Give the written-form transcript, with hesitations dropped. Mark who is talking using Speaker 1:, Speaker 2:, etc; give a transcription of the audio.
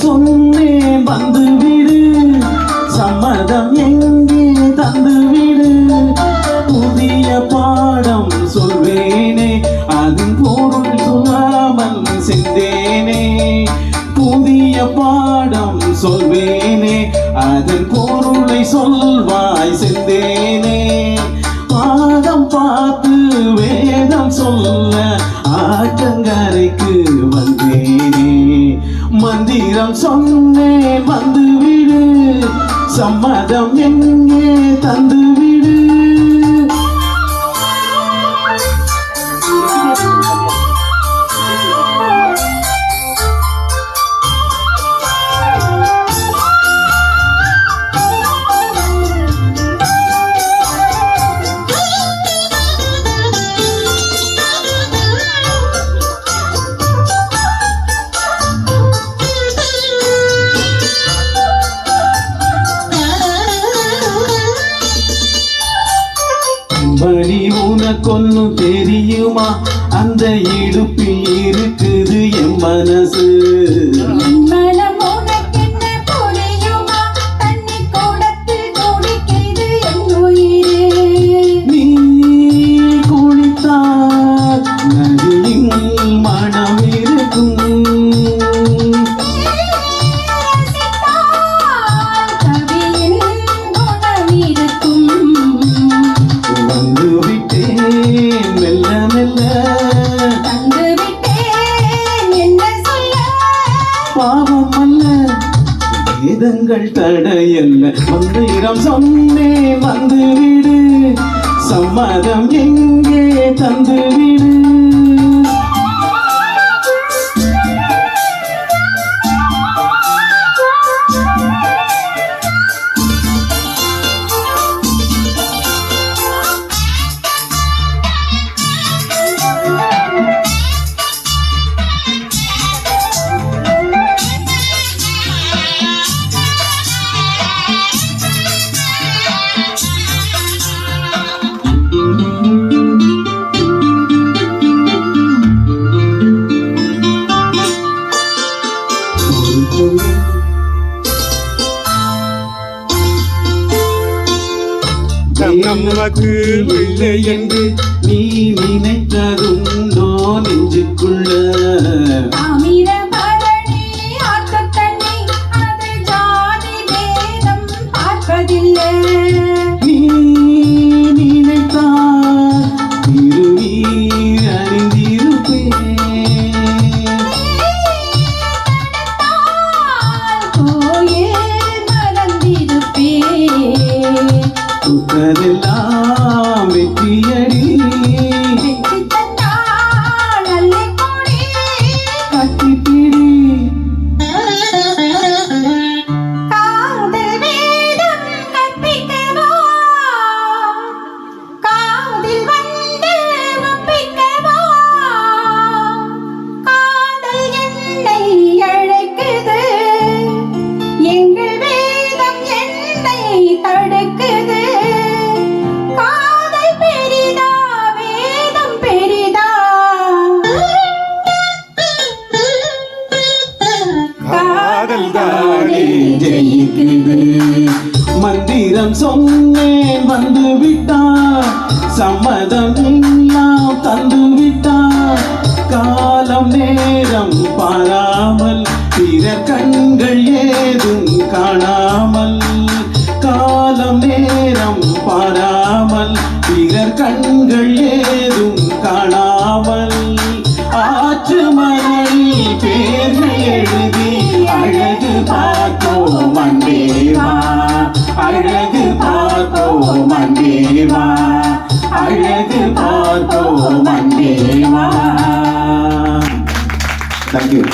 Speaker 1: சொன்னேன் வந்துவிடு, சம்மதம் எங்கே தந்துவிடு. புதிய பாடம் சொல்வேனே, அதன் பொருள் சொல்லாமல் சென்றேனே. புதிய பாடம் சொல்வேனே, அதன் பொருளை சொல்வாய் சென்றேனே. பாதம் பார்த்து வேதம் சொல்ல ஆற்றங்கரைக்கு வந்தேனே. மந்திரம் சொன்னேன் வந்துவிடு, சம்மதம் எங்கே தந்துவிடு. பலி உனக்கொன்னு தெரியுமா, அந்த இடுப்பில் இருக்குது என் மனசு. நீ குளித்தால் நதியின் மனம் இருக்கும். பாவம் அல்ல வேதங்கள் தடையல்ல. மந்திரம் சொன்னேன் வந்துவிடு, சம்மதம் எங்கே தந்துவிடு.
Speaker 2: நமக்கு இல்லை என்று
Speaker 1: நீ நினைத்ததுண்டோ நெஞ்சுக்குள்ள? நீ நினைத்தால் திருநீர் அறிந்திருப்பேன். துக்கதெல்லாம் வெற்றியடி, கட்டிப்பிடி. மந்திரம் சொன்னேன் வந்து விட்டார், சம்மதம் எல்லாம் தந்து விட்டார். காலம் நேரம் பாராமல் பிற கண்கள் ஏதும் காணாமல். காலம் நேரம் பாராமல் பிறர் கண்கள் ஏதும் காணாமல். ஆற்று மணலில் பேர்கள் எழுதி அழகு பார்த்தோம் அன்பேவா, அழகு பார்த்தோம் அன்பேவா, அழகு பார்த்தோம் அன்பேவா. Thank you.